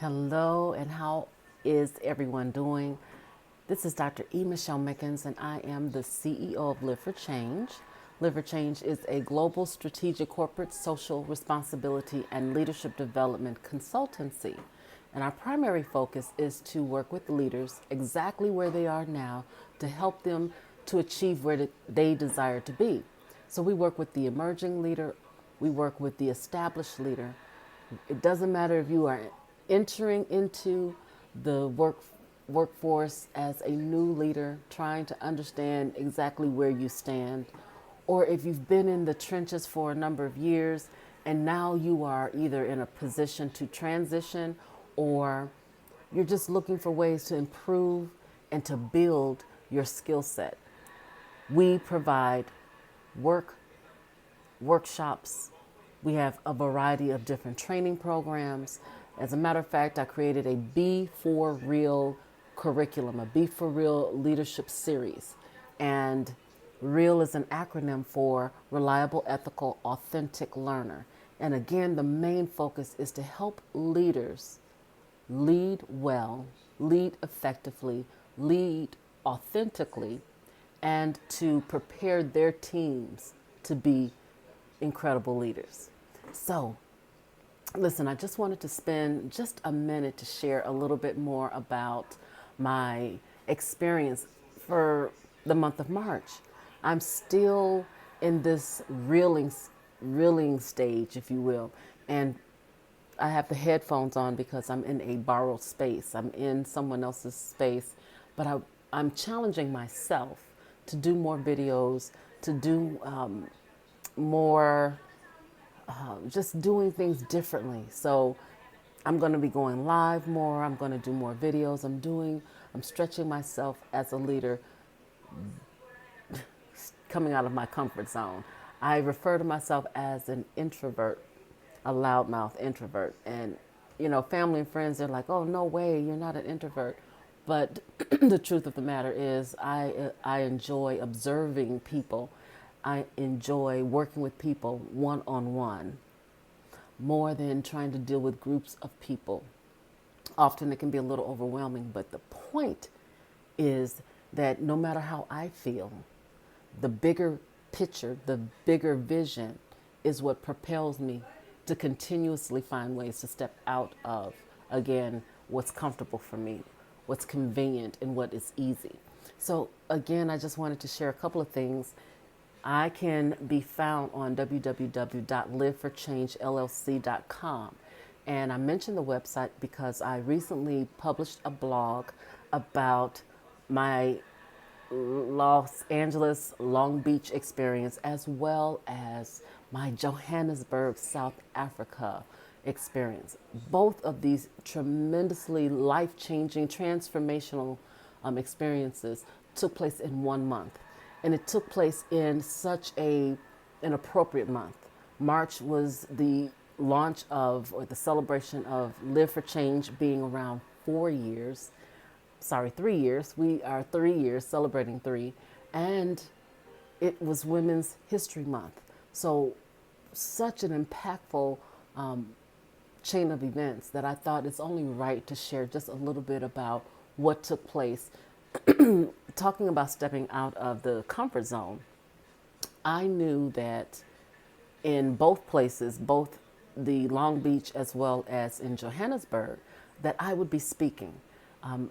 Hello, and how is everyone doing? This is Dr. E. Michelle Mickens, and I am the CEO of Live for Change. Live for Change is a global strategic corporate social responsibility and leadership development consultancy. And our primary focus is to work with leaders exactly where they are now to help them to achieve where they desire to be. So we work with the emerging leader, we work with the established leader. It doesn't matter if you are entering into the workforce as a new leader, trying to understand exactly where you stand, or if you've been in the trenches for a number of years and now you are either in a position to transition or you're just looking for ways to improve and to build your skill set. We provide work workshops. We have a variety of different training programs. As a matter of fact, I created a Be for Real curriculum, a Be for Real leadership series. And REAL is an acronym for Reliable, Ethical, Authentic Learner. And again, the main focus is to help leaders lead well, lead effectively, lead authentically, and to prepare their teams to be incredible leaders. So, listen, I just wanted to spend just a minute to share a little bit more about my experience for the month of March. I'm still in this reeling stage, if you will, and I have the headphones on because I'm in a borrowed space. I'm in someone else's space, but I'm challenging myself to do more videos, to do more, just doing things differently. So I'm going to be going live more. I'm going to do more videos. I'm stretching myself as a leader, coming out of my comfort zone. I refer to myself as an introvert, a loudmouth introvert. And, family and friends, they're like, oh, no way, you're not an introvert. But the truth of the matter is, I enjoy observing people. I enjoy working with people one on one more than trying to deal with groups of people. Often it can be a little overwhelming, but the point is that no matter how I feel, the bigger picture, the bigger vision is what propels me to continuously find ways to step out of, again, what's comfortable for me, what's convenient, and what is easy. So, again, I just wanted to share a couple of things. I can be found on www.liveforchangellc.com. And I mentioned the website because I recently published a blog about my Los Angeles, Long Beach experience, as well as my Johannesburg, South Africa experience. Both of these tremendously life changing, transformational experiences took place in 1 month. And it took place in such an appropriate month. March was the launch of, or the celebration of Live for Change being around 4 years. Sorry, 3 years. We are 3 years, celebrating three. And it was Women's History Month. So, such an impactful chain of events that I thought it's only right to share just a little bit about what took place. Talking about stepping out of the comfort zone, I knew that in both places, both the Long Beach as well as in Johannesburg, that I would be speaking.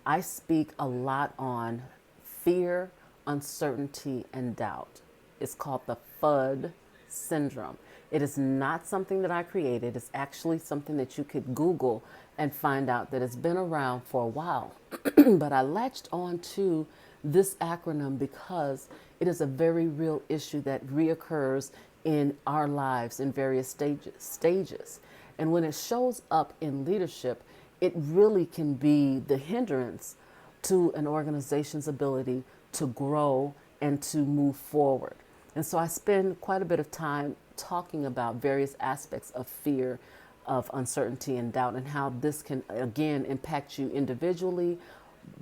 I speak a lot on fear, uncertainty, and doubt. It's called the FUD syndrome. It is not something that I created. It's actually something that you could Google and find out that it's been around for a while. But I latched on to this acronym because it is a very real issue that reoccurs in our lives in various stages. And when it shows up in leadership, it really can be the hindrance to an organization's ability to grow and to move forward. And so I spend quite a bit of time talking about various aspects of fear, of uncertainty and doubt, and how this can, again, impact you individually,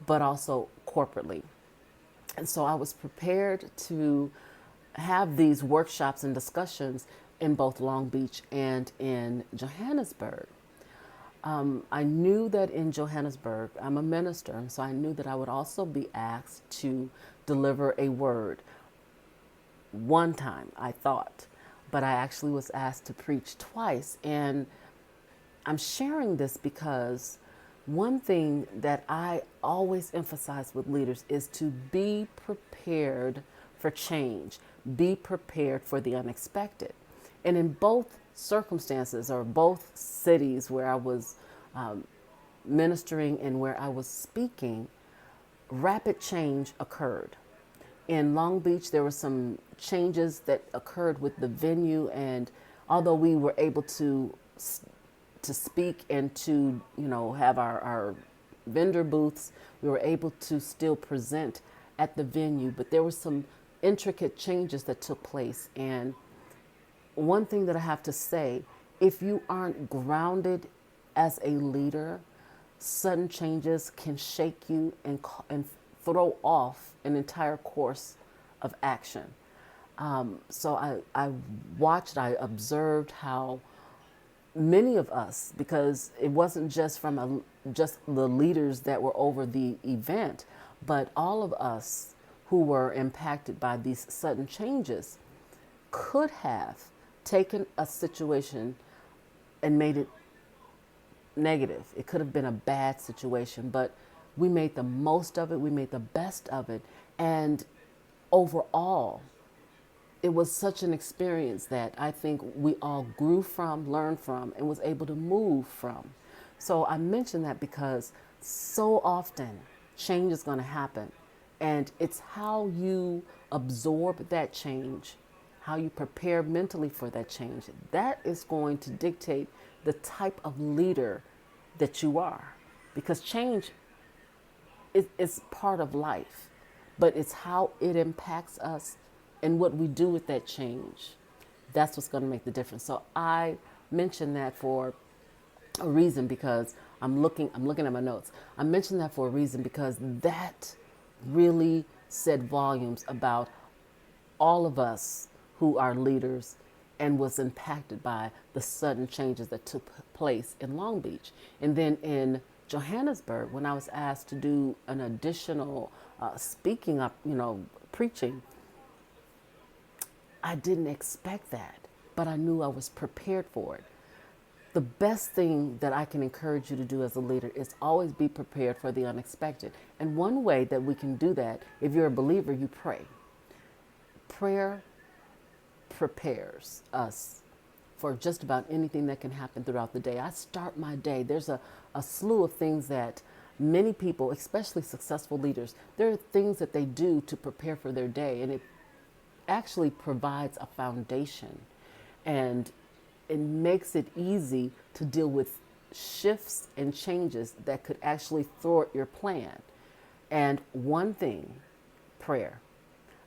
but also corporately. And so I was prepared to have these workshops and discussions in both Long Beach and in Johannesburg. I knew that in Johannesburg, I'm a minister, and so I knew that I would also be asked to deliver a word. One time, I thought, but I actually was asked to preach twice. And I'm sharing this because one thing that I always emphasize with leaders is to be prepared for change, be prepared for the unexpected. And in both circumstances or both cities where I was ministering and where I was speaking, rapid change occurred. In Long Beach, there were some changes that occurred with the venue, and although we were able to speak and to have our vendor booths, we were able to still present at the venue, but there were some intricate changes that took place. And one thing that I have to say, if you aren't grounded as a leader, sudden changes can shake you and throw off an entire course of action. So I watched, I observed how many of us, because it wasn't just from just the leaders that were over the event, but all of us who were impacted by these sudden changes could have taken a situation and made it negative. It could have been a bad situation, but we made the most of it. We made the best of it. And overall, it was such an experience that I think we all grew from, learned from, and was able to move from. So I mention that because so often change is going to happen. And it's how you absorb that change, how you prepare mentally for that change. That is going to dictate the type of leader that you are. Because change is part of life, but it's how it impacts us and what we do with that change. That's what's going to make the difference. So I mention that for a reason, because I'm looking at my notes. I mentioned that for a reason because that really said volumes about all of us who are leaders and was impacted by the sudden changes that took place in Long Beach. And then in Johannesburg, when I was asked to do an additional speaking up, preaching, I didn't expect that, but I knew I was prepared for it. The best thing that I can encourage you to do as a leader is always be prepared for the unexpected. And one way that we can do that, if you're a believer, you pray. Prayer prepares us for just about anything that can happen throughout the day. I start my day. There's a slew of things that many people, especially successful leaders, there are things that they do to prepare for their day, and it actually provides a foundation, and it makes it easy to deal with shifts and changes that could actually thwart your plan. And one thing, prayer.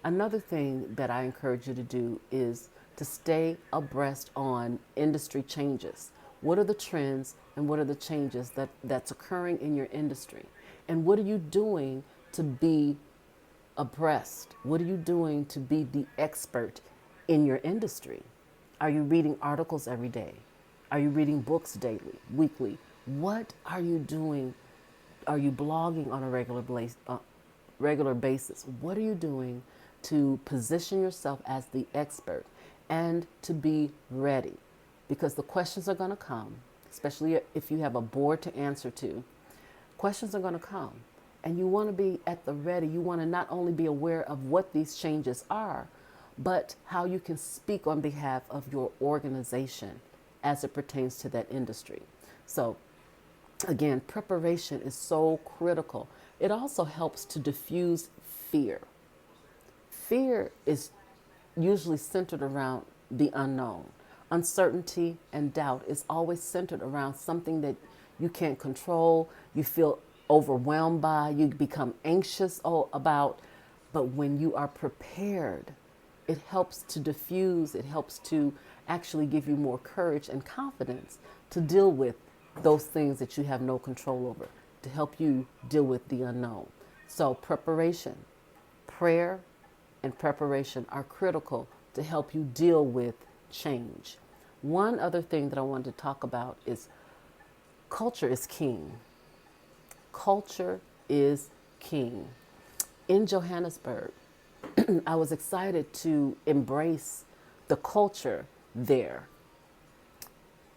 Another thing that I encourage you to do is to stay abreast on industry changes. What are the trends and what are the changes that's occurring in your industry? And what are you doing to be abreast? What are you doing to be the expert in your industry? Are you reading articles every day? Are you reading books daily, weekly? What are you doing? Are you blogging on a regular basis? What are you doing to position yourself as the expert and to be ready? Because the questions are going to come, especially if you have a board to answer to. Questions are going to come, and you want to be at the ready. You want to not only be aware of what these changes are, but how you can speak on behalf of your organization as it pertains to that industry. So again, preparation is so critical. It also helps to diffuse fear. Fear is usually centered around the unknown. Uncertainty and doubt is always centered around something that you can't control, you feel overwhelmed by, you become anxious about. But when you are prepared, it helps to diffuse, it helps to actually give you more courage and confidence to deal with those things that you have no control over, to help you deal with the unknown. So preparation, prayer, and preparation are critical to help you deal with change. One other thing that I wanted to talk about is culture is king. Culture is king. In Johannesburg, I was excited to embrace the culture there.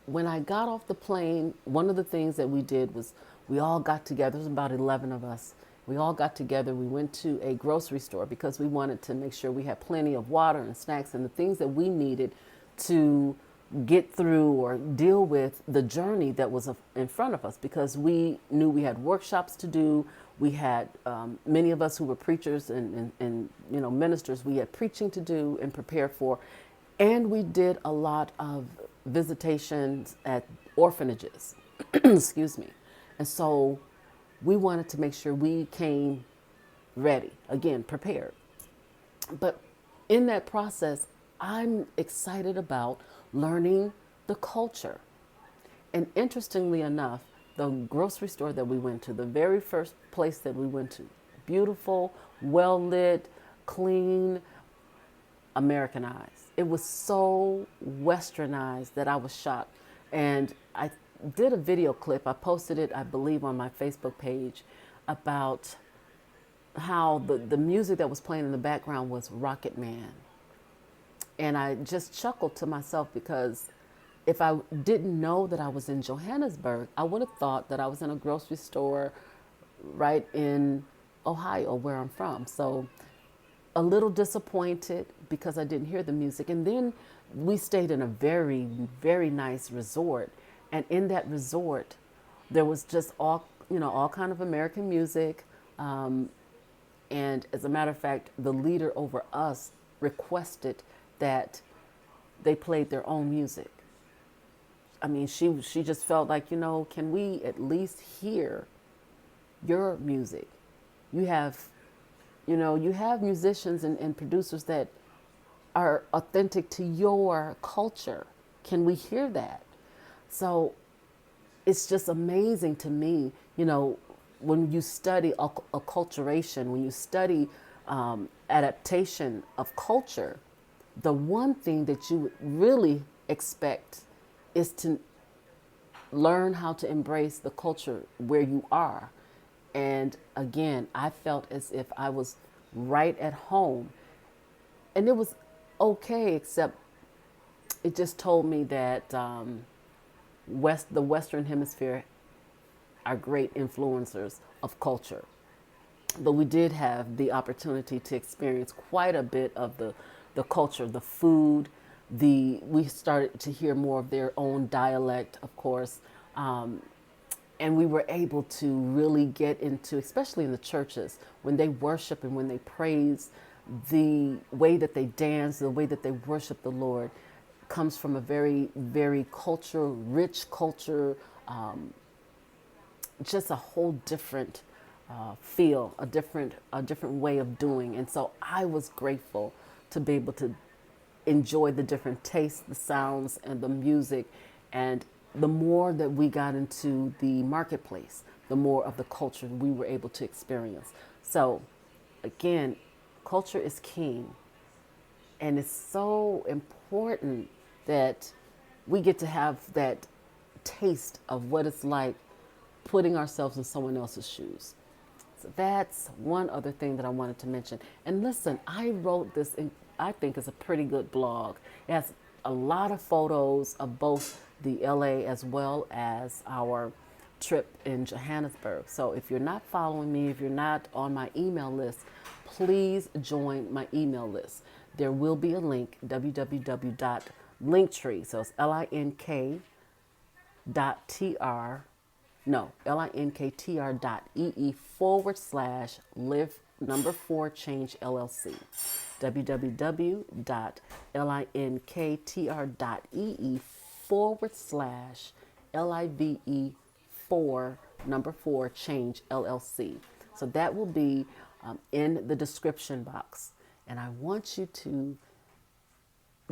When I got off the plane, one of the things that we did was we all got together. There was about 11 of us. We all got together. We went to a grocery store because we wanted to make sure we had plenty of water and snacks and the things that we needed to get through or deal with the journey that was in front of us, because we knew we had workshops to do. We had many of us who were preachers and ministers. We had preaching to do and prepare for, and we did a lot of visitations at orphanages. Excuse me. And so we wanted to make sure we came ready, again, prepared. But in that process, I'm excited about learning the culture. And interestingly enough, the grocery store that we went to, the very first place that we went to, beautiful, well lit, clean, Americanized. It was so westernized that I was shocked. And I did a video clip. I posted it, I believe, on my Facebook page about how the music that was playing in the background was Rocket Man. And I just chuckled to myself because if I didn't know that I was in Johannesburg, I would have thought that I was in a grocery store right in Ohio, where I'm from. So a little disappointed because I didn't hear the music. And then we stayed in a very, very nice resort. And in that resort, there was just all kind of American music. And as a matter of fact, the leader over us requested that they played their own music. I mean, she just felt like, can we at least hear your music? You have musicians and producers that are authentic to your culture. Can we hear that? So it's just amazing to me, when you study acculturation, when you study adaptation of culture, the one thing that you would really expect is to learn how to embrace the culture where you are. And again, I felt as if I was right at home. And it was okay, except it just told me that the Western Hemisphere are great influencers of culture. But we did have the opportunity to experience quite a bit of the culture, the food. We started to hear more of their own dialect, of course. And we were able to really get into, especially in the churches, when they worship and when they praise, the way that they dance, the way that they worship the Lord comes from a very, very rich culture, just a whole different feel, a different way of doing. And so I was grateful to be able to enjoy the different tastes, the sounds, and the music. And the more that we got into the marketplace, the more of the culture we were able to experience. So again, culture is king. And it's so important that we get to have that taste of what it's like putting ourselves in someone else's shoes. So that's one other thing that I wanted to mention. And listen, I wrote this in, I think it's a pretty good blog. It has a lot of photos of both the LA as well as our trip in Johannesburg. So if you're not following me, if you're not on my email list, please join my email list. There will be a link, www.linktree. So it's linktr.ee/live4change LLC. www.linktr.ee/live4change LLC. So that will be in the description box. And I want you to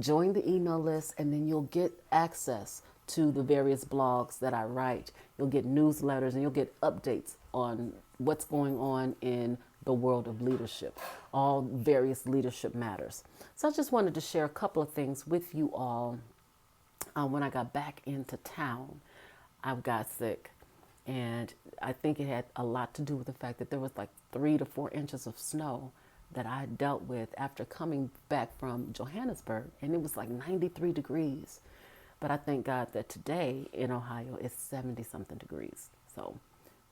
join the email list, and then you'll get access to the various blogs that I write. You'll get newsletters and you'll get updates on what's going on in the world of leadership, all various leadership matters. So I just wanted to share a couple of things with you all. When I got back into town, I got sick. And I think it had a lot to do with the fact that there was like 3 to 4 inches of snow that I dealt with after coming back from Johannesburg, and it was like 93 degrees. But I thank God that today in Ohio it's 70 something degrees. So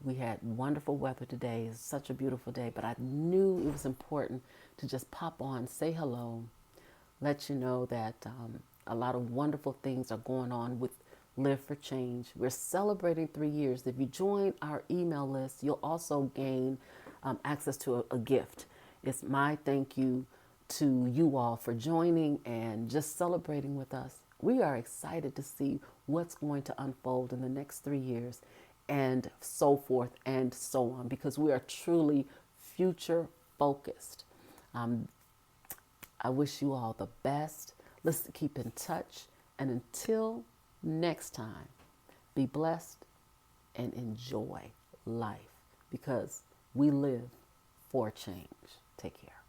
we had wonderful weather today. It's such a beautiful day, but I knew it was important to just pop on, say hello, let you know that a lot of wonderful things are going on with Live for Change. We're celebrating 3 years. If you join our email list, you'll also gain access to a gift. It's my thank you to you all for joining and just celebrating with us. We are excited to see what's going to unfold in the next 3 years and so forth and so on, because we are truly future focused. Um, I wish you all the best. Let's keep in touch. And until next time, be blessed and enjoy life because we live for change. Take care.